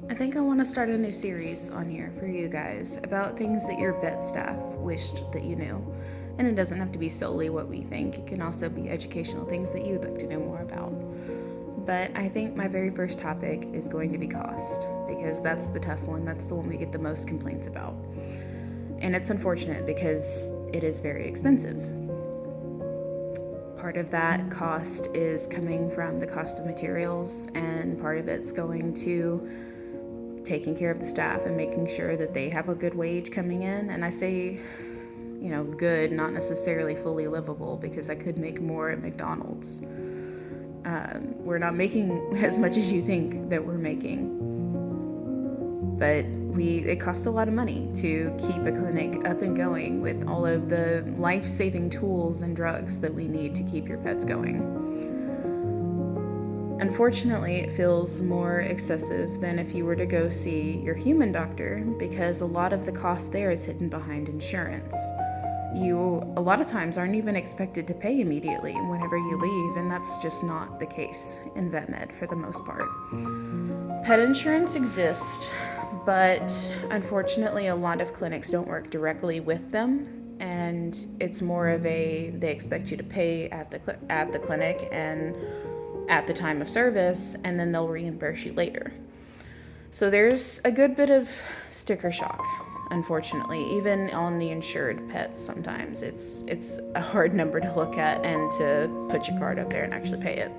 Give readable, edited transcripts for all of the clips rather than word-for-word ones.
I think I want to start a new series on here for you guys about things that your vet staff wished that you knew. And it doesn't have to be solely what we think, it can also be educational things that you'd like to know more about. But I think my very first topic is going to be cost, because that's the tough one. That's the one we get the most complaints about. And it's unfortunate because it is very expensive. Part of that cost is coming from the cost of materials, and part of it's going to taking care of the staff and making sure that they have a good wage coming in. And I say, good, not necessarily fully livable, because I could make more at McDonald's. We're not making as much as you think that we're making, but it costs a lot of money to keep a clinic up and going with all of the life-saving tools and drugs that we need to keep your pets going. Unfortunately, it feels more excessive than if you were to go see your human doctor, because a lot of the cost there is hidden behind insurance. You, a lot of times, aren't even expected to pay immediately whenever you leave, and that's just not the case in vet med for the most part. Pet insurance exists, but unfortunately a lot of clinics don't work directly with them, and it's more of they expect you to pay at the clinic and at the time of service, and then they'll reimburse you later. So there's a good bit of sticker shock, unfortunately, even on the insured pets. Sometimes it's a hard number to look at and to put your card up there and actually pay it.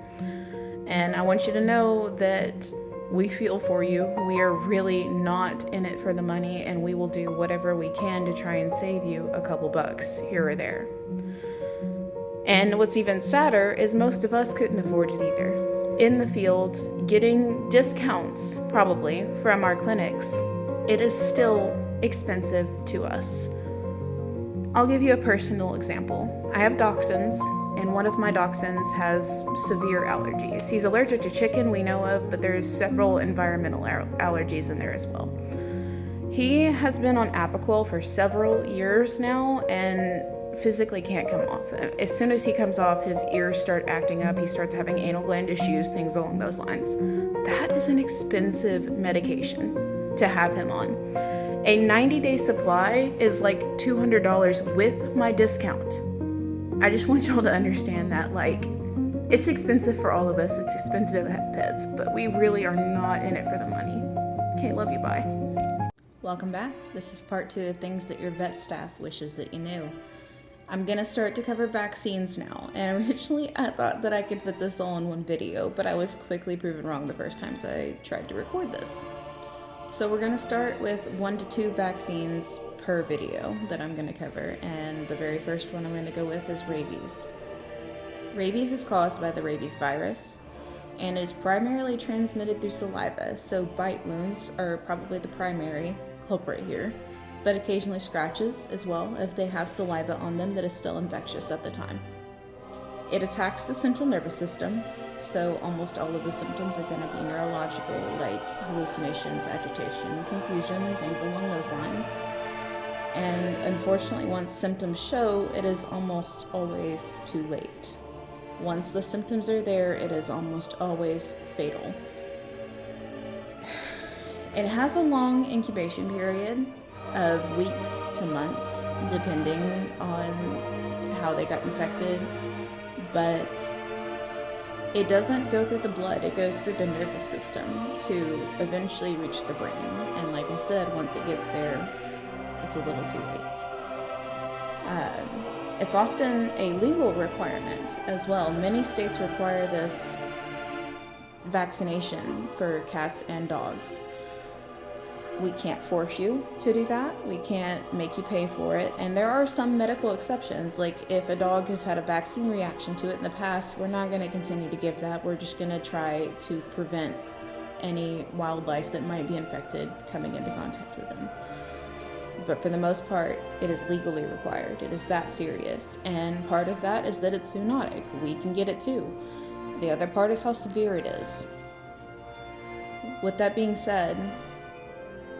And I want you to know that we feel for you. We are really not in it for the money, and we will do whatever we can to try and save you a couple bucks here or there. And what's even sadder is most of us couldn't afford it either. In the field, getting discounts probably from our clinics, it is still expensive to us. I'll give you a personal example. I have dachshunds, and one of my dachshunds has severe allergies. He's allergic to chicken, we know of, but there's several environmental allergies in there as well. He has been on Apoquel for several years now and physically can't come off. As soon as he comes off, his ears start acting up, he starts having anal gland issues, things along those lines. That is an expensive medication to have him on. A 90-day supply is like $200 with my discount. I just want y'all to understand that, it's expensive for all of us. It's expensive to have pets, but we really are not in it for the money. Okay, love you, bye. Welcome back. This is part 2 of things that your vet staff wishes that you knew. I'm gonna start to cover vaccines now, and originally I thought that I could fit this all in one video, but I was quickly proven wrong the first times I tried to record this. So we're gonna start with 1 to 2 vaccines per video that I'm gonna cover, and the very first one I'm gonna go with is rabies. Rabies is caused by the rabies virus, and is primarily transmitted through saliva, so bite wounds are probably the primary culprit here, but occasionally scratches as well if they have saliva on them that is still infectious at the time. It attacks the central nervous system, so almost all of the symptoms are going to be neurological, like hallucinations, agitation, confusion, things along those lines. And unfortunately, once symptoms show, it is almost always too late. Once the symptoms are there, it is almost always fatal. It has a long incubation period of weeks to months, depending on how they got infected, but it doesn't go through the blood, it goes through the nervous system to eventually reach the brain. And like I said, once it gets there, it's a little too late. It's often a legal requirement as well. Many states require this vaccination for cats and dogs. We can't force you to do that. We can't make you pay for it. And there are some medical exceptions. Like if a dog has had a vaccine reaction to it in the past, we're not going to continue to give that. We're just going to try to prevent any wildlife that might be infected coming into contact with them. But for the most part, it is legally required. It is that serious. And part of that is that it's zoonotic. We can get it too. The other part is how severe it is. With that being said,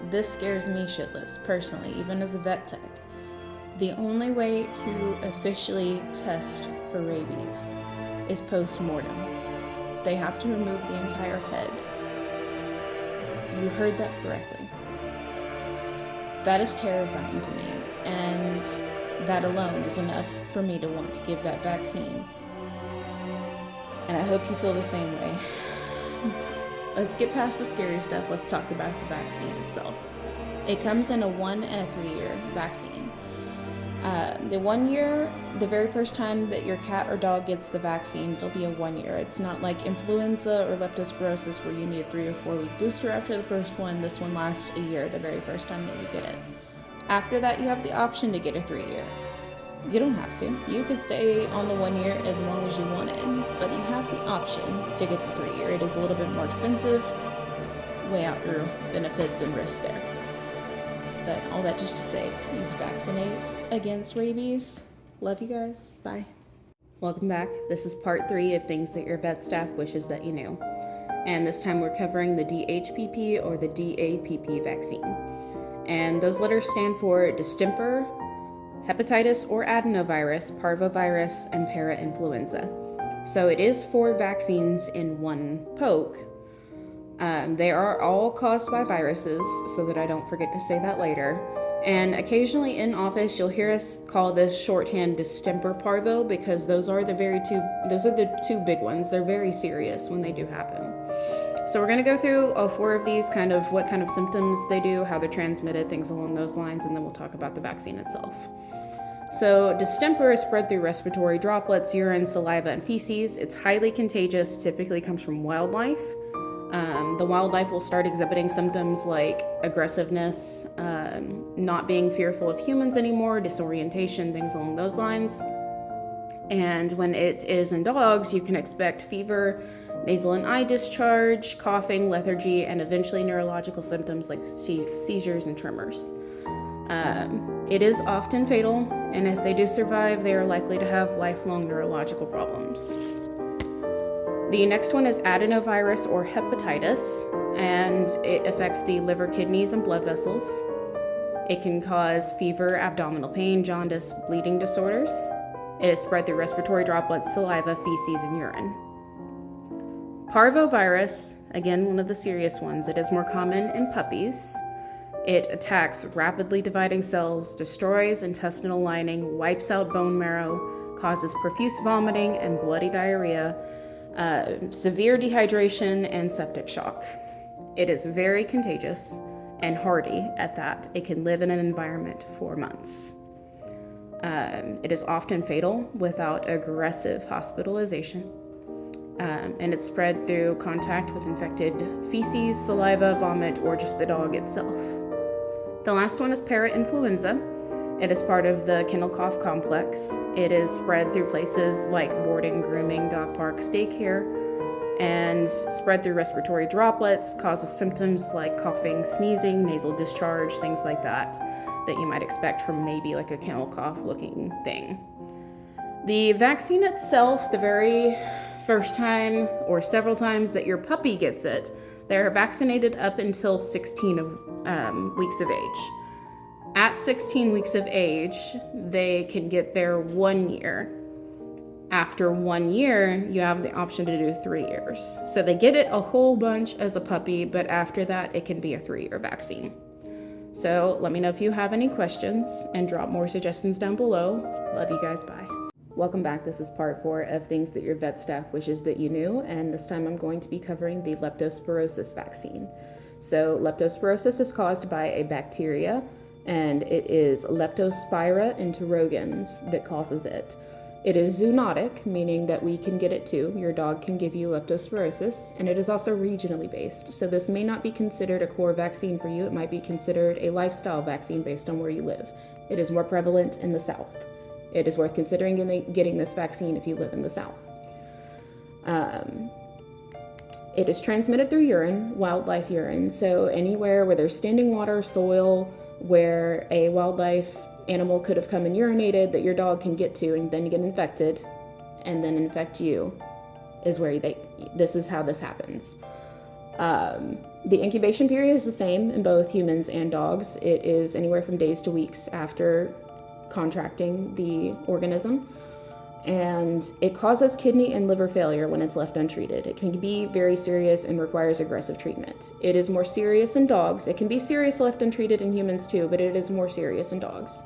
this scares me shitless, personally, even as a vet tech. The only way to officially test for rabies is post-mortem. They have to remove the entire head. You heard that correctly. That is terrifying to me, and that alone is enough for me to want to give that vaccine. And I hope you feel the same way. Let's get past the scary stuff. Let's talk about the vaccine itself. It comes in a 1 and a 3-year vaccine. The 1 year, the very first time that your cat or dog gets the vaccine, it'll be a 1 year. It's not like influenza or leptospirosis where you need a 3 or 4 week booster after the first one. This one lasts a year the very first time that you get it. After that, you have the option to get a 3-year. You don't have to. You could stay on the 1 year as long as you wanted, but you have the option to get the 3-year. It is a little bit more expensive. Weigh out your benefits and risks there. But all that just to say, please vaccinate against rabies. Love you guys. Bye. Welcome back. This is part 3 of things that your vet staff wishes that you knew. And this time we're covering the DHPP or the DAPP vaccine. And those letters stand for distemper, hepatitis or adenovirus, parvovirus, and parainfluenza. So it is 4 vaccines in one poke. They are all caused by viruses, so that I don't forget to say that later. And occasionally in office, you'll hear us call this shorthand distemper parvo because those are the 2 big ones. They're very serious when they do happen. So we're going to go through all 4 of these, kind of what kind of symptoms they do, how they're transmitted, things along those lines, and then we'll talk about the vaccine itself. So distemper is spread through respiratory droplets, urine, saliva, and feces. It's highly contagious, typically comes from wildlife. The wildlife will start exhibiting symptoms like aggressiveness, not being fearful of humans anymore, disorientation, things along those lines. And when it is in dogs, you can expect fever, nasal and eye discharge, coughing, lethargy, and eventually neurological symptoms like seizures and tremors. It is often fatal, and if they do survive, they are likely to have lifelong neurological problems. The next one is adenovirus or hepatitis, and it affects the liver, kidneys, and blood vessels. It can cause fever, abdominal pain, jaundice, bleeding disorders. It is spread through respiratory droplets, saliva, feces, and urine. Parvovirus, again, one of the serious ones. It is more common in puppies. It attacks rapidly dividing cells, destroys intestinal lining, wipes out bone marrow, causes profuse vomiting and bloody diarrhea, severe dehydration, and septic shock. It is very contagious and hardy at that. It can live in an environment for months. It is often fatal without aggressive hospitalization. And it's spread through contact with infected feces, saliva, vomit, or just the dog itself. The last one is parainfluenza. It is part of the kennel cough complex. It is spread through places like boarding, grooming, dog parks, daycare, and spread through respiratory droplets, causes symptoms like coughing, sneezing, nasal discharge, things like that you might expect from maybe like a kennel cough looking thing. The vaccine itself, the very first time or several times that your puppy gets it, they're vaccinated up until 16 weeks of age. At 16 weeks of age, they can get their 1 year. After 1 year, you have the option to do 3 years. So they get it a whole bunch as a puppy, but after that, it can be a 3-year vaccine. So let me know if you have any questions and drop more suggestions down below. Love you guys, bye. Welcome back. This is part 4 of things that your vet staff wishes that you knew, and this time I'm going to be covering the leptospirosis vaccine. So leptospirosis is caused by a bacteria, and it is Leptospira interrogans that causes it. It is zoonotic, meaning that we can get it too. Your dog can give you leptospirosis, and it is also regionally based. So this may not be considered a core vaccine for you. It might be considered a lifestyle vaccine based on where you live. It is more prevalent in the South. It is worth considering getting this vaccine if you live in the South. It is transmitted through urine, wildlife urine. So anywhere where there's standing water, soil, where a wildlife animal could have come and urinated that your dog can get to and then get infected and then infect you is where this is how this happens. The incubation period is the same in both humans and dogs. It is anywhere from days to weeks after contracting the organism. and it causes kidney and liver failure when it's left untreated. It can be very serious and requires aggressive treatment. It is more serious in dogs. It can be serious left untreated in humans too, but it is more serious in dogs.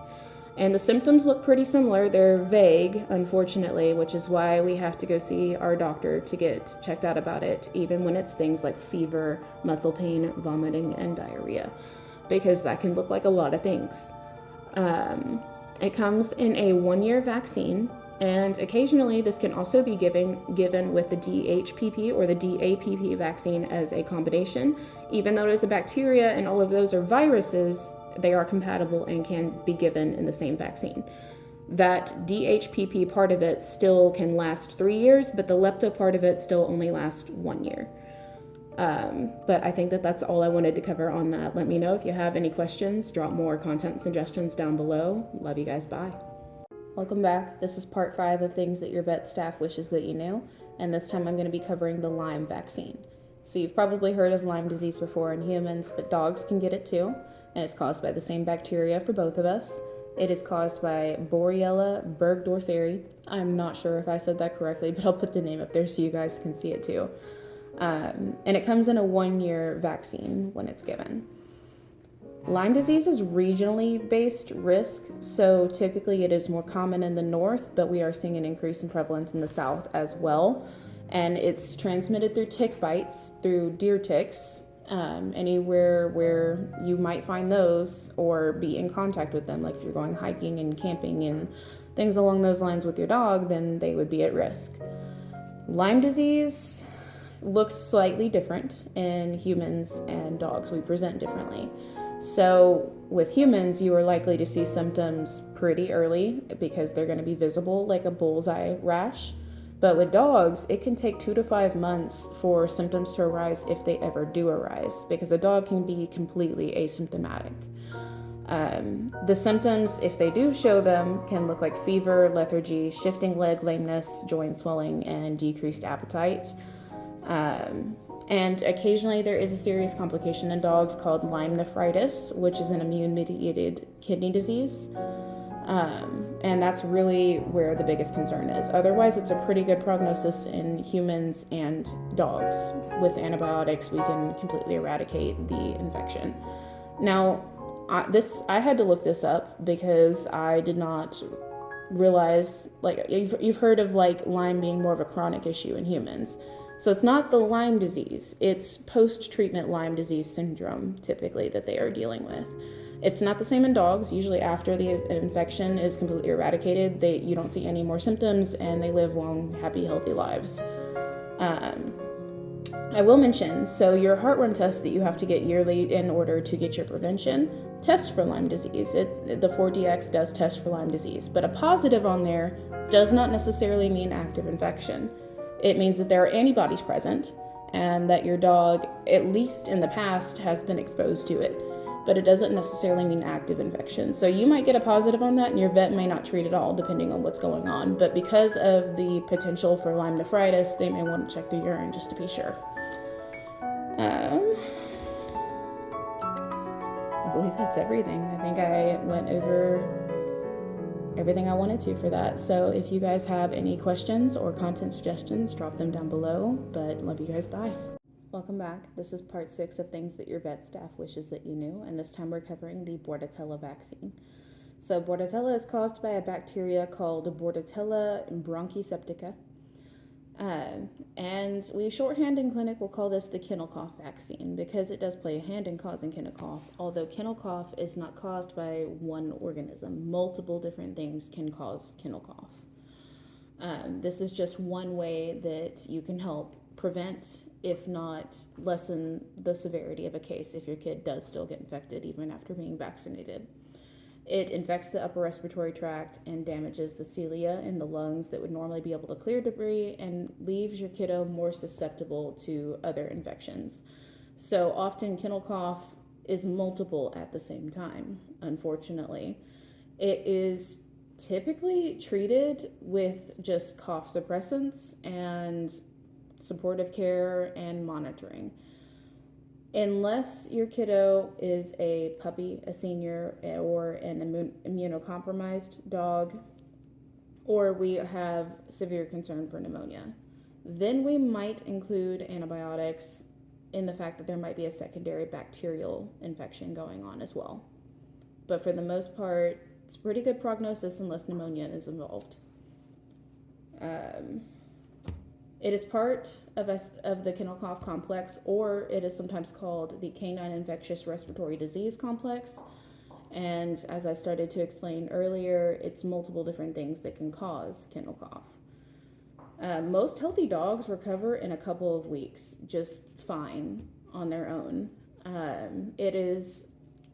And the symptoms look pretty similar. They're vague, unfortunately, which is why we have to go see our doctor to get checked out about it, even when it's things like fever, muscle pain, vomiting, and diarrhea, because that can look like a lot of things. It comes in a 1-year vaccine, and occasionally this can also be given with the DHPP or the DAPP vaccine as a combination. Even though it is a bacteria and all of those are viruses, they are compatible and can be given in the same vaccine. That DHPP part of it still can last 3 years, but the lepto part of it still only lasts 1 year. But I think that that's all I wanted to cover on that. Let me know if you have any questions. Drop more content suggestions down below. Love you guys. Bye. Welcome back. This is part 5 of things that your vet staff wishes that you knew. And this time I'm going to be covering the Lyme vaccine. So you've probably heard of Lyme disease before in humans, but dogs can get it too. And it's caused by the same bacteria for both of us. It is caused by Borrelia burgdorferi. I'm not sure if I said that correctly, but I'll put the name up there so you guys can see it too. And it comes in a 1-year vaccine when it's given. Lyme disease is regionally based risk, so typically it is more common in the north, but we are seeing an increase in prevalence in the south as well. And it's transmitted through tick bites, through deer ticks, anywhere where you might find those or be in contact with them. Like if you're going hiking and camping and things along those lines with your dog, then they would be at risk. Lyme disease looks slightly different in humans and dogs. We present differently. So with humans, you are likely to see symptoms pretty early because they're going to be visible, like a bullseye rash. But with dogs, it can take 2 to 5 months for symptoms to arise if they ever do arise, because a dog can be completely asymptomatic. The symptoms, if they do show them, can look like fever, lethargy, shifting leg lameness, joint swelling, and decreased appetite. And occasionally there is a serious complication in dogs called Lyme nephritis, which is an immune-mediated kidney disease. And that's really where the biggest concern is. Otherwise, it's a pretty good prognosis in humans and dogs. With antibiotics, we can completely eradicate the infection. Now, I had to look this up because I did not realize, like, you've heard of like Lyme being more of a chronic issue in humans. So it's not the Lyme disease, it's post-treatment Lyme disease syndrome typically that they are dealing with. It's not the same in dogs. Usually after the infection is completely eradicated, you don't see any more symptoms and they live long, happy, healthy lives. I will mention, so your heartworm test that you have to get yearly in order to get your prevention, test for Lyme disease. The 4DX does test for Lyme disease, but a positive on there does not necessarily mean active infection. It means that there are antibodies present and that your dog, at least in the past, has been exposed to it. But it doesn't necessarily mean active infection. So you might get a positive on that and your vet may not treat at all depending on what's going on. But because of the potential for Lyme nephritis, they may want to check the urine just to be sure. I believe that's everything. I think I went over everything I wanted to for that. So if you guys have any questions or content suggestions, drop them down below. But love you guys. Bye. Welcome back. This is part 6 of things that your vet staff wishes that you knew, and this time we're covering the Bordetella vaccine. So Bordetella is caused by a bacteria called Bordetella bronchoseptica, and we shorthand in clinic will call this the kennel cough vaccine because it does play a hand in causing kennel cough, although kennel cough is not caused by one organism. Multiple different things can cause kennel cough. This is just one way that you can help prevent, if not lessen, the severity of a case if your kid does still get infected even after being vaccinated. It infects the upper respiratory tract and damages the cilia in the lungs that would normally be able to clear debris and leaves your kiddo more susceptible to other infections. So often kennel cough is multiple at the same time, unfortunately. It is typically treated with just cough suppressants and supportive care and monitoring. Unless your kiddo is a puppy, a senior, or an immunocompromised dog, or we have severe concern for pneumonia. Then we might include antibiotics in the fact that there might be a secondary bacterial infection going on as well. But for the most part, it's pretty good prognosis unless pneumonia is involved. It is part of the kennel cough complex, or it is sometimes called the canine infectious respiratory disease complex. And as I started to explain earlier, it's multiple different things that can cause kennel cough. Most healthy dogs recover in a couple of weeks, just fine on their own. It is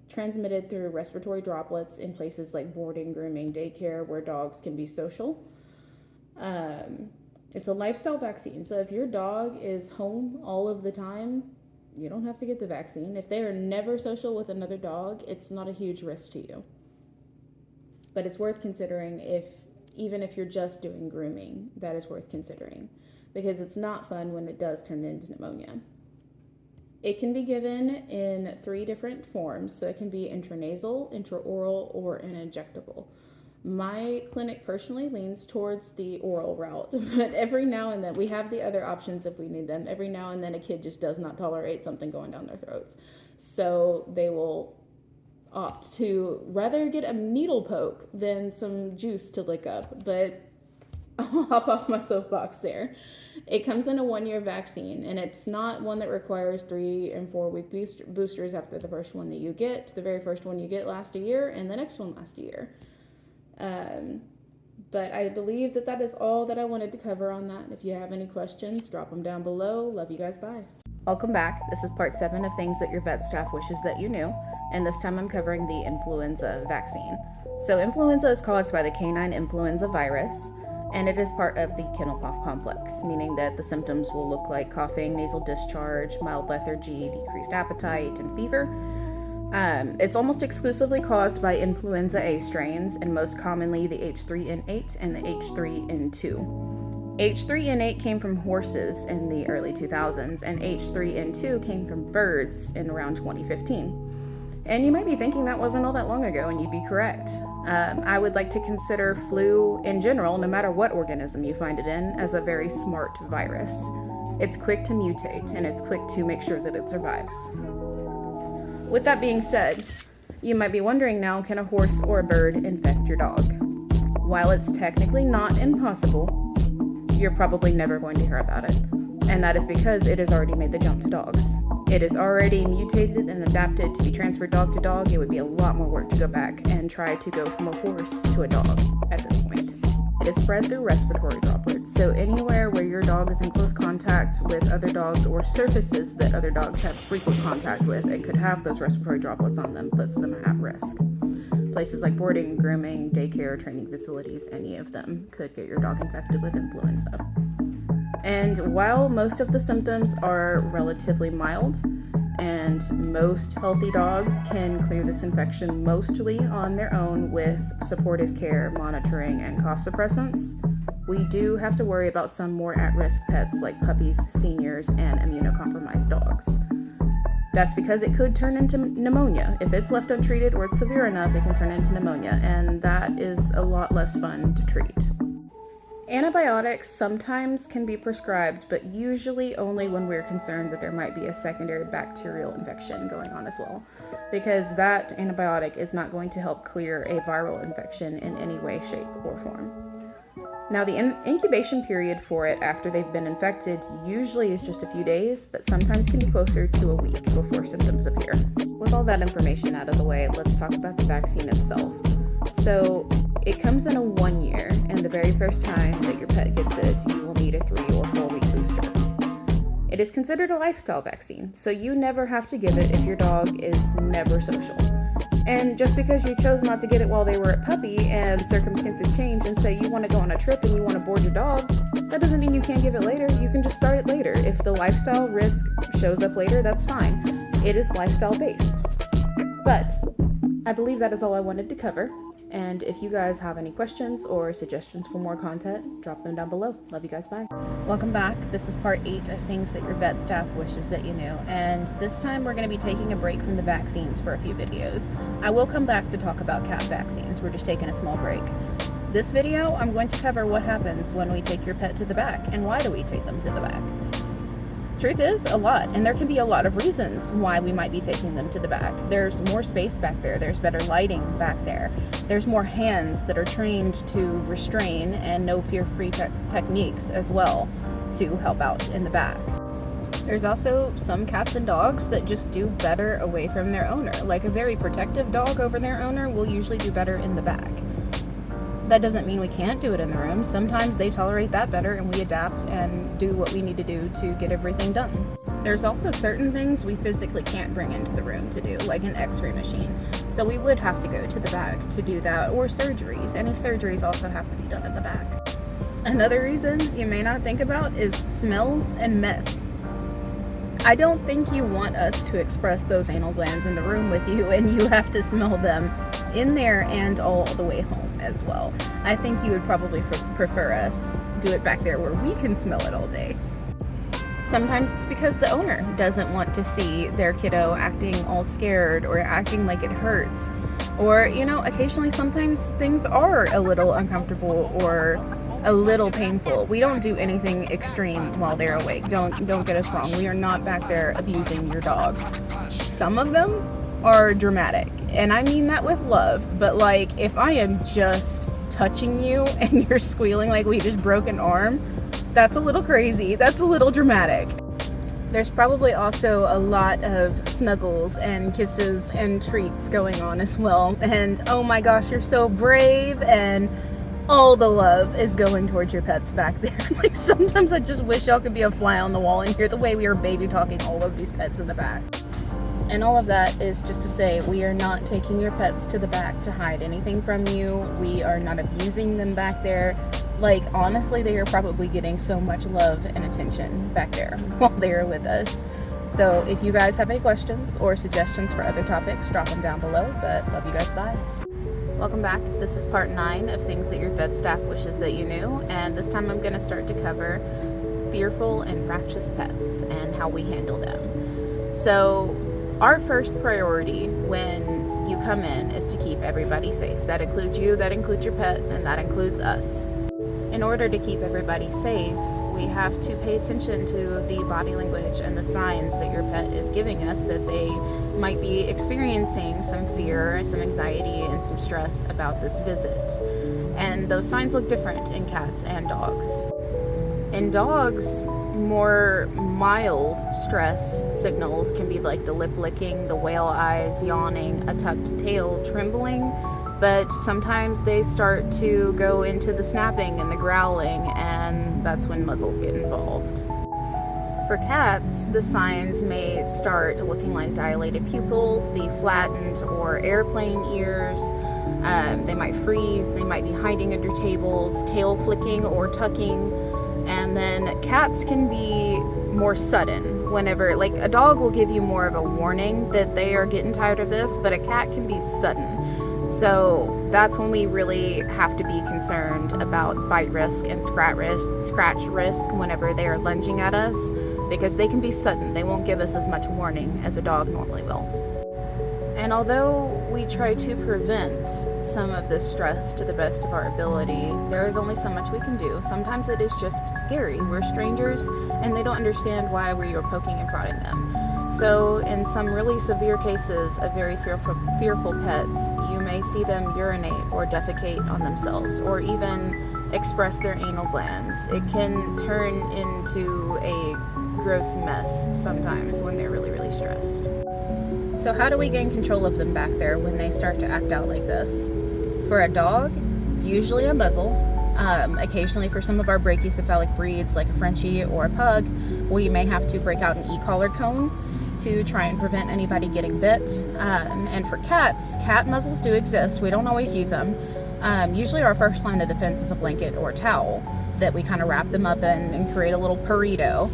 transmitted through respiratory droplets in places like boarding, grooming, daycare, where dogs can be social. It's a lifestyle vaccine, so if your dog is home all of the time, you don't have to get the vaccine. If they are never social with another dog, it's not a huge risk to you. But it's worth considering even if you're just doing grooming, that is worth considering, because it's not fun when it does turn into pneumonia. It can be given in 3 different forms, so it can be intranasal, intraoral, or an injectable. My clinic personally leans towards the oral route, but every now and then we have the other options if we need them. Every now and then a kid just does not tolerate something going down their throats, so they will opt to rather get a needle poke than some juice to lick up. But I'll hop off my soapbox there. It comes in a 1-year vaccine, and it's not one that requires 3 and 4 week boosters after the first one that you get. The very first one you get lasts a year, and the next one lasts a year. But I believe that is all that I wanted to cover on that. If you have any questions, drop them down below. Love you guys. Bye. Welcome back. This is part 7 of things that your vet staff wishes that you knew. And this time I'm covering the influenza vaccine. So influenza is caused by the canine influenza virus, and it is part of the kennel cough complex, meaning that the symptoms will look like coughing, nasal discharge, mild lethargy, decreased appetite, and fever. It's almost exclusively caused by influenza A strains, and most commonly the H3N8 and the H3N2. H3N8 came from horses in the early 2000s, and H3N2 came from birds in around 2015. And you might be thinking that wasn't all that long ago, and you'd be correct. I would like to consider flu in general, no matter what organism you find it in, as a very smart virus. It's quick to mutate, and it's quick to make sure that it survives. With that being said, you might be wondering now, can a horse or a bird infect your dog? While it's technically not impossible, you're probably never going to hear about it. And that is because it has already made the jump to dogs. It is already mutated and adapted to be transferred dog to dog. It would be a lot more work to go back and try to go from a horse to a dog at this point. It is spread through respiratory droplets, so anywhere where your dog is in close contact with other dogs or surfaces that other dogs have frequent contact with and could have those respiratory droplets on them puts them at risk. Places like boarding, grooming, daycare, training facilities, any of them could get your dog infected with influenza. And while most of the symptoms are relatively mild, and most healthy dogs can clear this infection mostly on their own with supportive care, monitoring, and cough suppressants, we do have to worry about some more at-risk pets like puppies, seniors, and immunocompromised dogs. That's because it could turn into pneumonia. If it's left untreated or it's severe enough, it can turn into pneumonia, and that is a lot less fun to treat. Antibiotics sometimes can be prescribed, but usually only when we're concerned that there might be a secondary bacterial infection going on as well, because that antibiotic is not going to help clear a viral infection in any way, shape, or form. Now, the incubation period for it after they've been infected usually is just a few days, but sometimes can be closer to a week before symptoms appear. With all that information out of the way, let's talk about the vaccine itself. So, it comes in a 1 year, and the very first time that your pet gets it, you will need a 3 or 4 week booster. It is considered a lifestyle vaccine, so you never have to give it if your dog is never social. And just because you chose not to get it while they were a puppy and circumstances change and say you want to go on a trip and you want to board your dog, that doesn't mean you can't give it later. You can just start it later. If the lifestyle risk shows up later, that's fine. It is lifestyle based. But I believe that is all I wanted to cover. And if you guys have any questions or suggestions for more content, drop them down below. Love you guys. Bye. Welcome back. This is part 8 of things that your vet staff wishes that you knew. And this time we're going to be taking a break from the vaccines for a few videos. I will come back to talk about cat vaccines. We're just taking a small break. This video, I'm going to cover what happens when we take your pet to the back and why do we take them to the back. Truth is, a lot, and there can be a lot of reasons why we might be taking them to the back. There's more space back there, there's better lighting back there, there's more hands that are trained to restrain and no fear-free techniques as well to help out in the back. There's also some cats and dogs that just do better away from their owner. Like a very protective dog over their owner will usually do better in the back. That doesn't mean we can't do it in the room. Sometimes they tolerate that better and we adapt and do what we need to do to get everything done. There's also certain things we physically can't bring into the room to do, like an x-ray machine. So we would have to go to the back to do that, or surgeries. Any surgeries also have to be done in the back. Another reason you may not think about is smells and mess. I don't think you want us to express those anal glands in the room with you and you have to smell them in there and all the way home as well. I think you would probably prefer us do it back there where we can smell it all day. Sometimes it's because the owner doesn't want to see their kiddo acting all scared or acting like it hurts. Or, occasionally sometimes things are a little uncomfortable or a little painful. We don't do anything extreme while they're awake. Don't get us wrong. We are not back there abusing your dog. Some of them are dramatic, and I mean that with love, but like if I am just touching you and you're squealing like we just broke an arm, that's a little crazy. That's a little dramatic. There's probably also a lot of snuggles and kisses and treats going on as well. And oh my gosh, you're so brave, and all the love is going towards your pets back there. Like sometimes I just wish y'all could be a fly on the wall and hear the way we are baby talking all of these pets in the back. And all of that is just to say we are not taking your pets to the back to hide anything from you. We are not abusing them back there. Like honestly, they are probably getting so much love and attention back there while they are with us. So if you guys have any questions or suggestions for other topics, drop them down below. But love you guys, bye. Welcome back. This is part 9 of things that your vet staff wishes that you knew, and this time I'm going to start to cover fearful and fractious pets and how we handle them. So our first priority when you come in is to keep everybody safe. That includes you, that includes your pet, and that includes us. In order to keep everybody safe, we have to pay attention to the body language and the signs that your pet is giving us that they might be experiencing some fear, some anxiety, and some stress about this visit. And those signs look different in cats and dogs. In dogs, more mild stress signals can be like the lip licking, the whale eyes, yawning, a tucked tail, trembling, but sometimes they start to go into the snapping and the growling, and that's when muzzles get involved. For cats, the signs may start looking like dilated pupils, the flattened or airplane ears. They might freeze, they might be hiding under tables, tail flicking or tucking. And then cats can be more sudden whenever, like a dog will give you more of a warning that they are getting tired of this, but a cat can be sudden. So that's when we really have to be concerned about bite risk and scratch risk whenever they are lunging at us, because they can be sudden. They won't give us as much warning as a dog normally will. And although we try to prevent some of this stress to the best of our ability, there is only so much we can do. Sometimes it is just scary. We're strangers and they don't understand why we are poking and prodding them. So in some really severe cases of very fearful pets, you may see them urinate or defecate on themselves, or even express their anal glands. It can turn into a gross mess sometimes when they're really, really stressed. So how do we gain control of them back there when they start to act out like this? For a dog, usually a muzzle. Occasionally for some of our brachycephalic breeds like a Frenchie or a pug, we may have to break out an e-collar cone to try and prevent anybody getting bit. And for cats, cat muzzles do exist. We don't always use them. Usually our first line of defense is a blanket or a towel that we kind of wrap them up in and create a little burrito.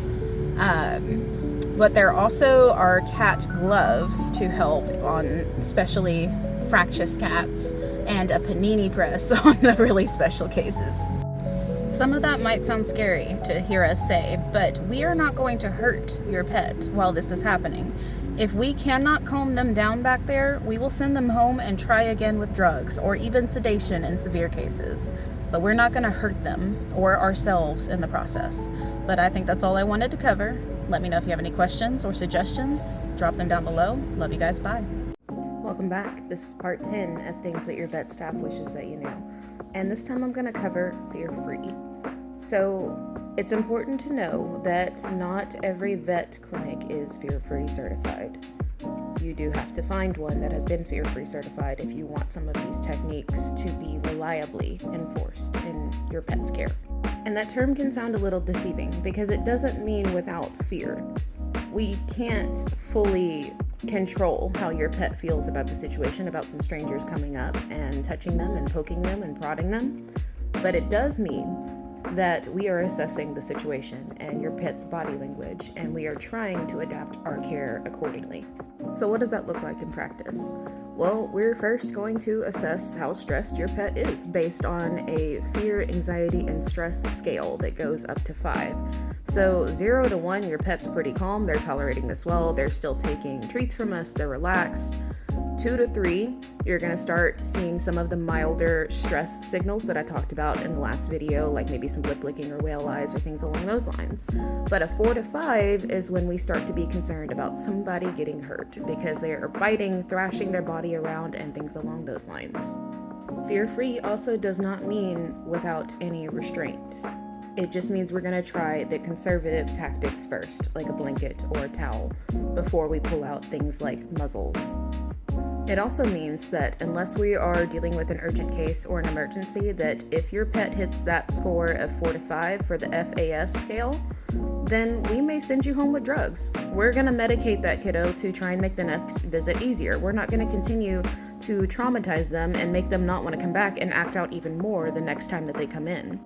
But there also are cat gloves to help on especially fractious cats, and a panini press on the really special cases. Some of that might sound scary to hear us say, but we are not going to hurt your pet while this is happening. If we cannot calm them down back there, we will send them home and try again with drugs or even sedation in severe cases. But we're not going to hurt them or ourselves in the process. But I think that's all I wanted to cover. Let me know if you have any questions or suggestions. Drop them down below. Love you guys. Bye. Welcome back. This is part 10 of things that your vet staff wishes that you knew. And this time I'm going to cover fear-free. So it's important to know that not every vet clinic is fear-free certified. You do have to find one that has been fear-free certified if you want some of these techniques to be reliably enforced in your pet's care. And that term can sound a little deceiving because it doesn't mean without fear. We can't fully control how your pet feels about the situation, about some strangers coming up and touching them and poking them and prodding them. But it does mean that we are assessing the situation and your pet's body language, and we are trying to adapt our care accordingly. So what does that look like in practice? Well, we're first going to assess how stressed your pet is based on a fear, anxiety, and stress scale that goes up to 5. So 0 to 1, your pet's pretty calm, they're tolerating this well, they're still taking treats from us, they're relaxed. 2 to 3, you're going to start seeing some of the milder stress signals that I talked about in the last video, like maybe some lip licking or whale eyes or things along those lines. But a 4 to 5 is when we start to be concerned about somebody getting hurt because they are biting, thrashing their body around, and things along those lines. Fear-free also does not mean without any restraint. It just means we're going to try the conservative tactics first, like a blanket or a towel, before we pull out things like muzzles. It also means that unless we are dealing with an urgent case or an emergency, that if your pet hits that score of 4 to 5 for the FAS scale, then we may send you home with drugs. We're going to medicate that kiddo to try and make the next visit easier. We're not going to continue to traumatize them and make them not want to come back and act out even more the next time that they come in.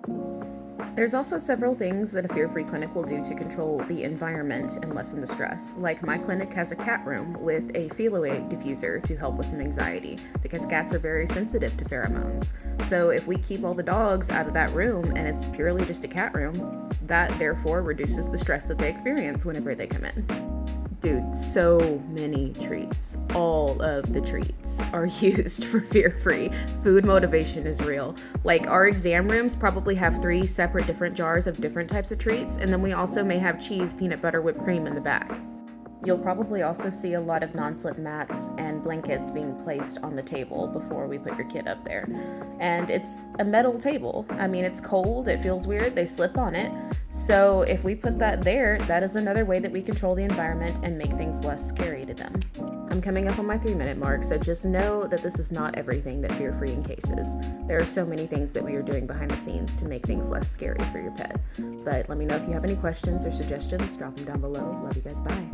There's also several things that a fear-free clinic will do to control the environment and lessen the stress. Like my clinic has a cat room with a feloid diffuser to help with some anxiety because cats are very sensitive to pheromones. So if we keep all the dogs out of that room and it's purely just a cat room, that therefore reduces the stress that they experience whenever they come in. Dude, so many treats. All of the treats are used for fear-free. Food motivation is real. Like our exam rooms probably have 3 separate different jars of different types of treats, and then we also may have cheese, peanut butter, whipped cream in the back. You'll probably also see a lot of non-slip mats and blankets being placed on the table before we put your kid up there. And it's a metal table. I mean, it's cold, it feels weird, they slip on it. So if we put that there, that is another way that we control the environment and make things less scary to them. I'm coming up on my 3-minute mark, so just know that this is not everything that fear-free encases. There are so many things that we are doing behind the scenes to make things less scary for your pet. But let me know if you have any questions or suggestions, drop them down below. Love you guys, bye.